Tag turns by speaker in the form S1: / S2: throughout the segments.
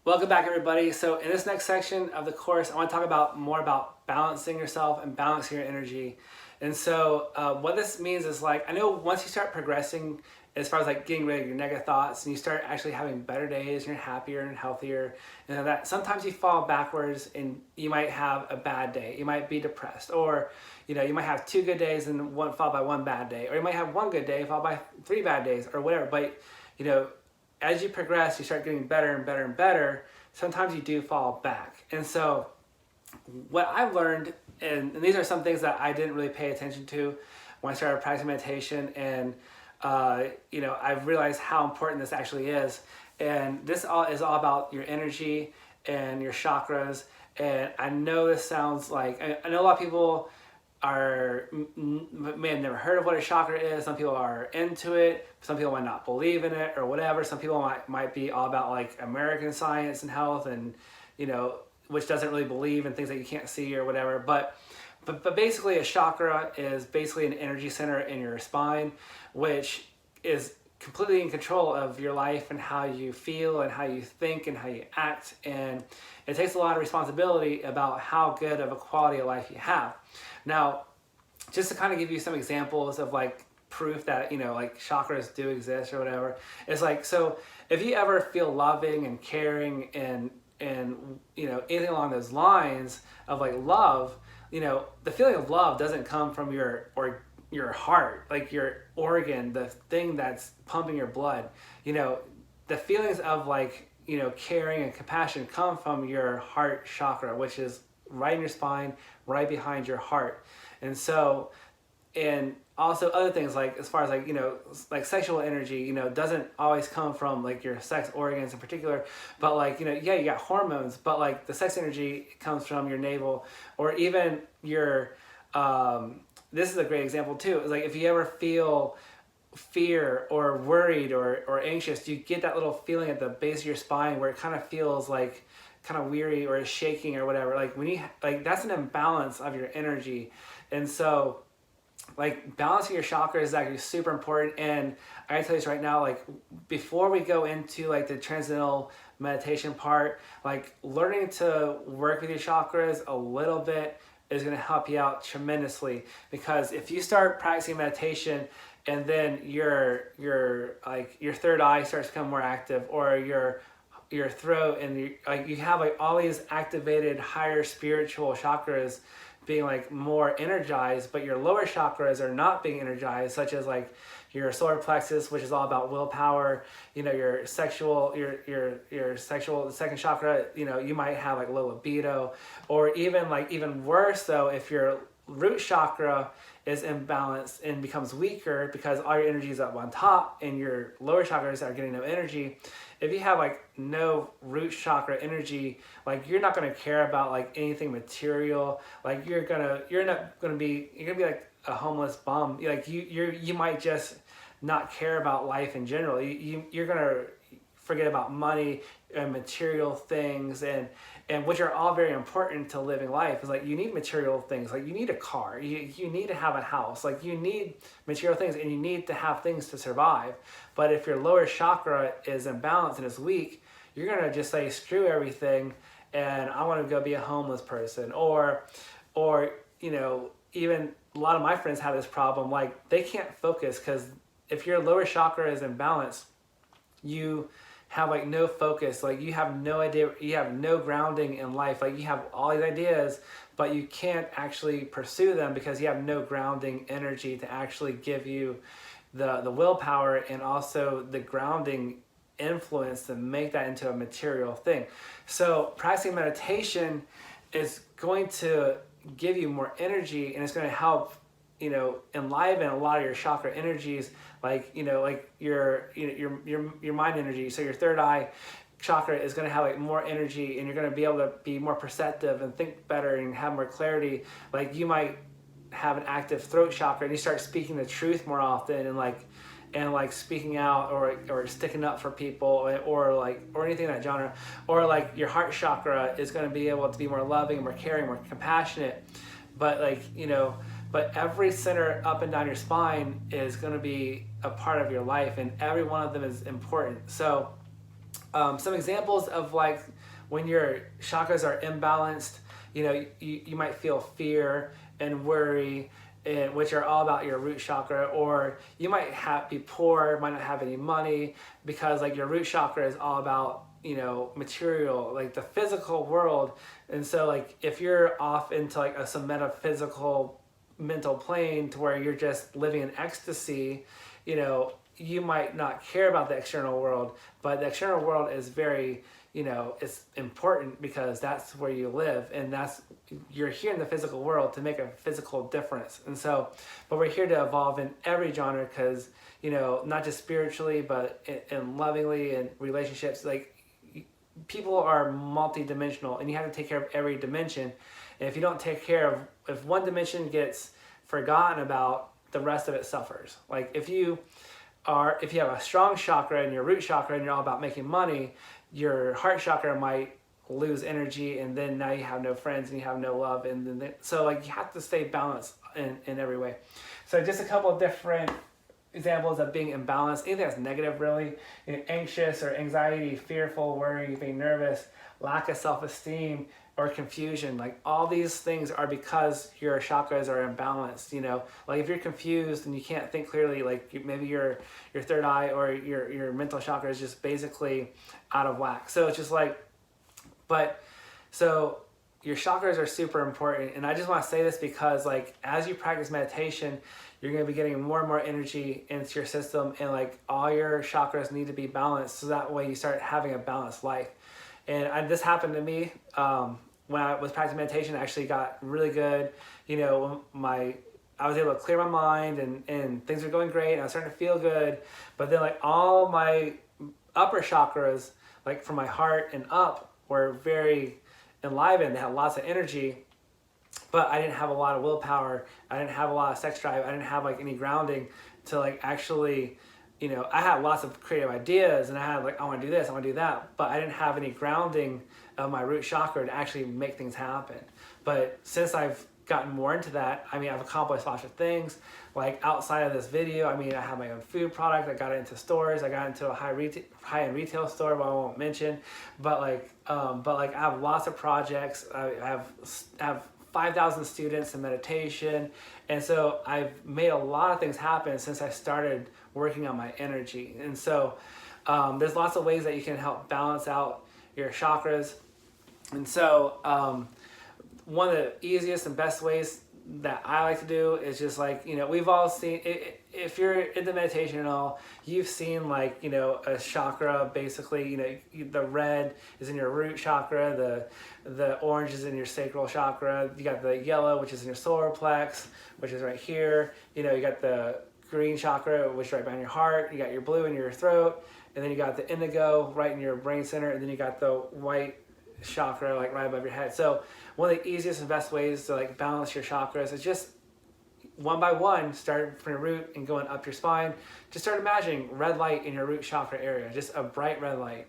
S1: Welcome back, everybody. So in this next section of the course, I want to talk about more about balancing yourself and balancing your energy. And so what this means is, like, I know once you start progressing as far as like getting rid of your negative thoughts and you start actually having better days, you're happier and healthier, and that sometimes you fall backwards and you might have a bad day. You might be depressed, or you might have two good days and one followed by one bad day, or you might have one good day followed by three bad days, or whatever. But you know as you progress, you start getting better and better and better. Sometimes you do fall back. And so what I've learned, and these are some things that I didn't really pay attention to when I started practicing meditation, and I've realized how important this actually is. And this is all about your energy and your chakras. And I know this sounds like, I know a lot of people may have never heard of what a chakra is. Some people are into it. Some people might not believe in it or whatever. Some people might be all about like American science and health, and which doesn't really believe in things that you can't see or whatever. But basically, a chakra is basically an energy center in your spine, which is completely in control of your life and how you feel and how you think and how you act. And it takes a lot of responsibility about how good of a quality of life you have. Now, just to kind of give you some examples of like proof that like chakras do exist or whatever, it's like, so if you ever feel loving and caring and anything along those lines of like love, the feeling of love doesn't come from your heart, like your organ, the thing that's pumping your blood. The feelings of like caring and compassion come from your heart chakra, which is right in your spine, right behind your heart. And so, and also other things like, as far as like like sexual energy, doesn't always come from like your sex organs in particular, but like yeah, you got hormones, but like the sex energy comes from your navel, or even your this is a great example too. It's like if you ever feel fear or worried or anxious, you get that little feeling at the base of your spine where it kind of feels like kind of weary or is shaking or whatever. Like when you like, that's an imbalance of your energy. And so like balancing your chakras is actually super important. And I gotta tell you this right now, like before we go into like the transcendental meditation part, like learning to work with your chakras a little bit is going to help you out tremendously. Because if you start practicing meditation and then your like your third eye starts to become more active, or your throat, and you have like all these activated higher spiritual chakras being like more energized, but your lower chakras are not being energized, such as like your solar plexus, which is all about willpower, your sexual, your sexual, the second chakra, you might have like low libido, or even worse though, if your root chakra is imbalanced and becomes weaker because all your energy is up on top and your lower chakras are getting no energy. If you have like no root chakra energy, like you're not going to care about like anything material. Like you're not gonna be like a homeless bum. Like you might just not care about life in general. You're gonna forget about money and material things, and which are all very important to living life. Is like you need material things, like you need a car, you need to have a house, like you need material things, and you need to have things to survive. But if your lower chakra is imbalanced and is weak, you're gonna just say screw everything and I want to go be a homeless person, or even a lot of my friends have this problem, like they can't focus because if your lower chakra is imbalanced, you have like no focus, like you have no idea, you have no grounding in life, like you have all these ideas but you can't actually pursue them because you have no grounding energy to actually give you the willpower and also the grounding influence to make that into a material thing. So practicing meditation is going to give you more energy, and it's going to help enliven a lot of your chakra energies, like like your mind energy. So your third eye chakra is going to have like more energy, and you're going to be able to be more perceptive and think better and have more clarity. Like you might have an active throat chakra and you start speaking the truth more often, and like speaking out, or sticking up for people, or anything in that genre. Or like your heart chakra is going to be able to be more loving, more caring, more compassionate. But but every center up and down your spine is going to be a part of your life, and every one of them is important. So Some examples of like when your chakras are imbalanced, you might feel fear and worry, and which are all about your root chakra, or you might be poor, might not have any money, because like your root chakra is all about material, like the physical world. And so like if you're off into like some metaphysical mental plane to where you're just living in ecstasy, you might not care about the external world, but the external world is very, it's important because that's where you live, and you're here in the physical world to make a physical difference. And so, but we're here to evolve in every genre because, not just spiritually, but in lovingly and relationships, like people are multi-dimensional and you have to take care of every dimension. And if you don't take care of, if one dimension gets forgotten about, the rest of it suffers. Like if you have a strong chakra in your root chakra and you're all about making money, your heart chakra might lose energy, and then now you have no friends and you have no love, and then so like you have to stay balanced in every way. So just a couple of different examples of being imbalanced. Anything that's negative, really, anxious or anxiety, fearful, worry, being nervous, lack of self-esteem, or confusion. Like all these things are because your chakras are imbalanced. Like if you're confused and you can't think clearly, like maybe your third eye or your mental chakra is just basically out of whack. So it's just like, so your chakras are super important. And I just want to say this because like as you practice meditation, you're going to be getting more and more energy into your system, and like all your chakras need to be balanced, so that way you start having a balanced life. And this happened to me when I was practicing meditation. I actually got really good. I was able to clear my mind, and things were going great, and I was starting to feel good. But then like all my upper chakras, like from my heart and up, were very enlivened. They had lots of energy, but I didn't have a lot of willpower. I didn't have a lot of sex drive. I didn't have like any grounding to like actually, I had lots of creative ideas, and I had like, I want to do this, I want to do that, but I didn't have any grounding of my root chakra to actually make things happen. But since I've gotten more into that, I've accomplished lots of things. Like outside of this video, I have my own food product. I got it into stores. I got into a high-end retail store, but I won't mention. But I have lots of projects. I have 5,000 students in meditation. And so I've made a lot of things happen since I started working on my energy. And so there's lots of ways that you can help balance out your chakras. And so one of the easiest and best ways that I like to do is just like, we've all seen, if you're into meditation and all, you've seen like, a chakra, basically, the red is in your root chakra, the orange is in your sacral chakra, you got the yellow, which is in your solar plex, which is right here, you got the green chakra, which is right behind your heart, you got your blue in your throat, and then you got the indigo right in your brain center, and then you got the white chakra like right above your head. So one of the easiest and best ways to like balance your chakras is just one by one, start from your root and going up your spine. Just start imagining red light in your root chakra area, just a bright red light.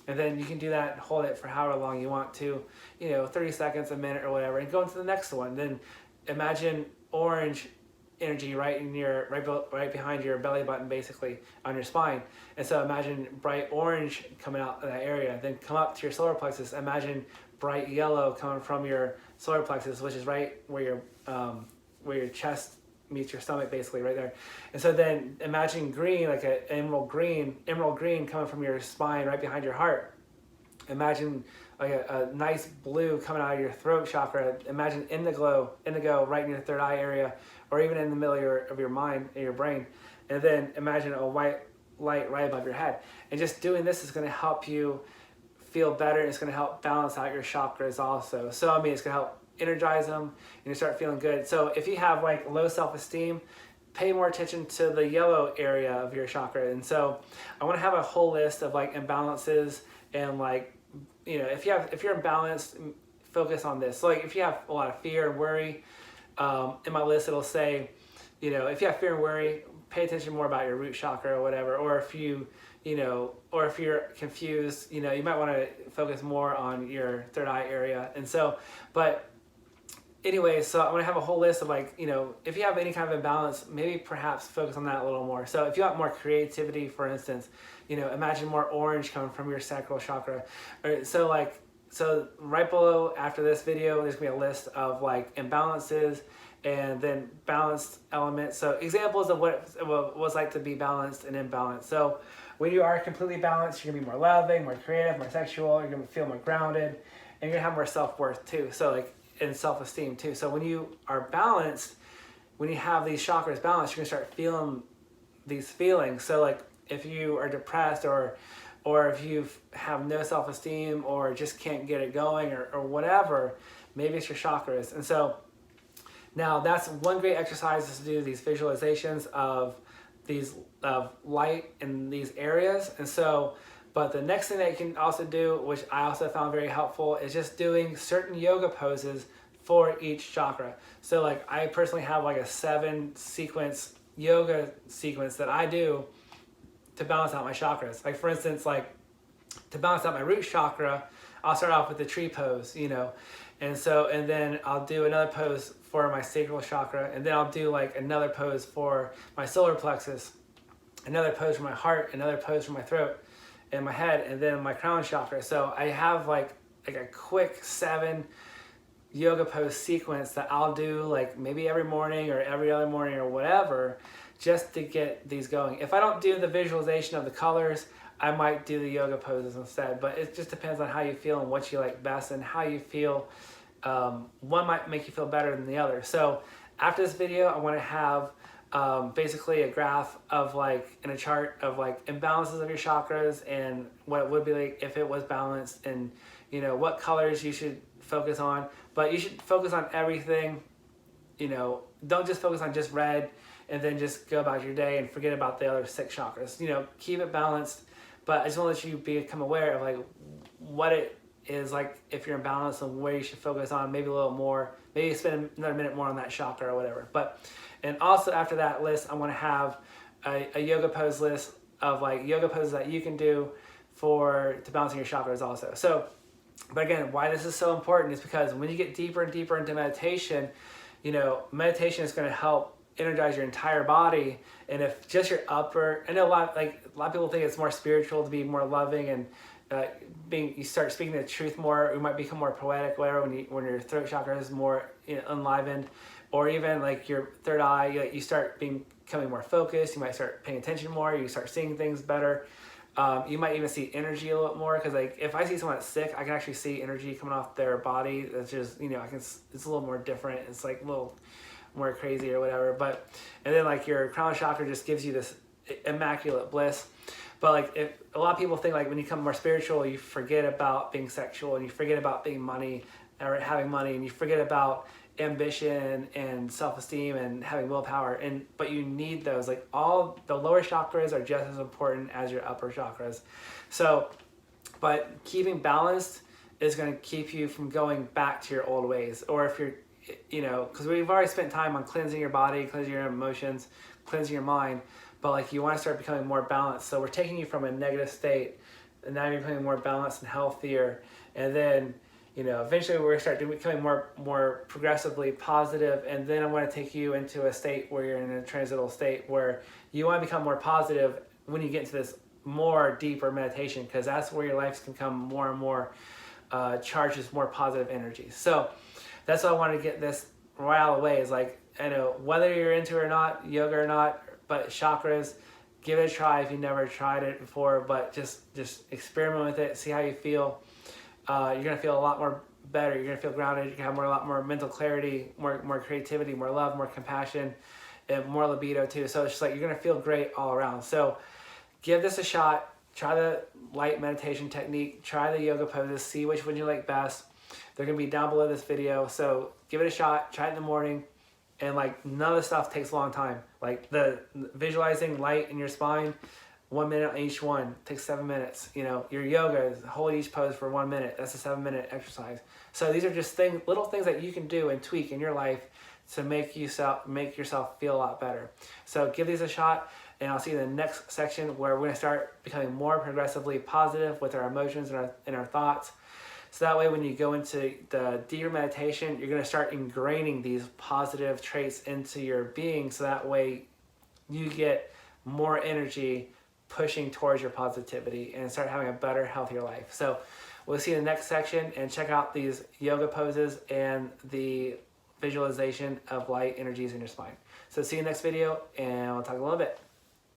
S1: And then you can do that and hold it for however long you want to, 30 seconds, a minute or whatever, and go into the next one. Then imagine orange energy right behind your belly button, basically on your spine. And so imagine bright orange coming out of that area. Then come up to your solar plexus. Imagine bright yellow coming from your solar plexus, which is right where your chest meets your stomach, basically right there. And so then imagine green, like an emerald green coming from your spine right behind your heart. Imagine like a nice blue coming out of your throat chakra. Imagine indigo right in your third eye area, or even in the middle of your mind, in your brain. And then imagine a white light right above your head. And just doing this is going to help you feel better. It's going to help balance out your chakras also. So it's going to help energize them, and you start feeling good. So if you have like low self-esteem, pay more attention to the yellow area of your chakra. And so I want to have a whole list of like imbalances, and like, if you're imbalanced, focus on this. So like if you have a lot of fear and worry, in my list it'll say, if you have fear and worry, pay attention more about your root chakra or whatever. Or if you're confused, you might want to focus more on your third eye area. And so, but anyway, so I'm gonna have a whole list of like, if you have any kind of imbalance, maybe perhaps focus on that a little more. So if you want more creativity, for instance, imagine more orange coming from your sacral chakra. Or, so right below after this video, there's gonna be a list of like imbalances and then balanced elements. So examples of what it was like to be balanced and imbalanced. So when you are completely balanced, you're gonna be more loving, more creative, more sexual, you're gonna feel more grounded, and you're gonna have more self-worth too. So like, and self-esteem too. So when you are balanced, when you have these chakras balanced, you're gonna start feeling these feelings. So like if you are depressed or if you have no self-esteem or just can't get it going or whatever, maybe it's your chakras. And so now that's one great exercise, is to do these visualizations of these light in these areas. And so, but the next thing that you can also do, which I also found very helpful, is just doing certain yoga poses for each chakra. So like I personally have like a 7 sequence yoga sequence that I do to balance out my chakras. Like for instance, like to balance out my root chakra, I'll start off with the tree pose, and then I'll do another pose for my sacral chakra, and then I'll do like another pose for my solar plexus, another pose for my heart, another pose for my throat and my head, and then my crown chakra. So I have like a quick 7 yoga pose sequence that I'll do like maybe every morning or every other morning or whatever, just to get these going. If I don't do the visualization of the colors, I might do the yoga poses instead, but it just depends on how you feel and what you like best and how you feel. One might make you feel better than the other. So after this video, I want to have basically a graph of like, in a chart of like imbalances of your chakras and what it would be like if it was balanced, and what colors you should focus on. But you should focus on everything. Don't just focus on just red and then just go about your day and forget about the other 6 chakras. Keep it balanced. But I just want to let you become aware of like what it is like if you're in balance and where you should focus on, maybe a little more, maybe spend another minute more on that chakra or whatever. And also after that list, I want to have a yoga pose list of like yoga poses that you can do to balancing your chakras also. So, but again, why this is so important is because when you get deeper and deeper into meditation, meditation is going to help energize your entire body. And if just your upper, I know a lot of people think it's more spiritual to be more loving and you start speaking the truth more. You might become more poetic, whatever, when your throat chakra is more enlivened, or even like your third eye, you start becoming more focused. You might start paying attention more. You start seeing things better. You might even see energy a little more, because like if I see someone that's sick, I can actually see energy coming off their body. That's just it's a little more different. It's like a little more crazy or whatever. And then like your crown chakra just gives you this immaculate bliss. But like if a lot of people think like when you become more spiritual, you forget about being sexual and you forget about being money or having money, and you forget about ambition and self-esteem and having willpower, but you need those. Like all the lower chakras are just as important as your upper chakras. So, but keeping balanced is going to keep you from going back to your old ways. Or if you're, because we've already spent time on cleansing your body, cleansing your emotions, cleansing your mind, but like you want to start becoming more balanced. So we're taking you from a negative state, and now you're becoming more balanced and healthier, and then eventually we're going to start becoming more progressively positive, and then I'm going to take you into a state where you're in a transitional state where you want to become more positive when you get into this more deeper meditation, because that's where your life can become more and more charged with more positive energy. So that's why I want to get this right out of the way, is like, whether you're into it or not, yoga or not, but chakras, give it a try if you never tried it before, but just experiment with it, see how you feel. You're going to feel a lot more better. You're going to feel grounded. You're going to have a lot more mental clarity, more creativity, more love, more compassion, and more libido too. So it's just like you're going to feel great all around. So give this a shot. Try the light meditation technique. Try the yoga poses. See which one you like best. They're going to be down below this video. So give it a shot. Try it in the morning. And like none of this stuff takes a long time. Like the visualizing light in your spine, 1 minute on each one, takes 7 minutes. Your yoga is hold each pose for 1 minute. That's a 7-minute exercise. So these are just little things that you can do and tweak in your life to make yourself feel a lot better. So give these a shot, and I'll see you in the next section where we're going to start becoming more progressively positive with our emotions and our thoughts. So that way when you go into the deeper meditation, you're going to start ingraining these positive traits into your being, so that way you get more energy pushing towards your positivity and start having a better, healthier life. So we'll see you in the next section, and check out these yoga poses and the visualization of light energies in your spine. So see you next video, and we'll talk a little bit.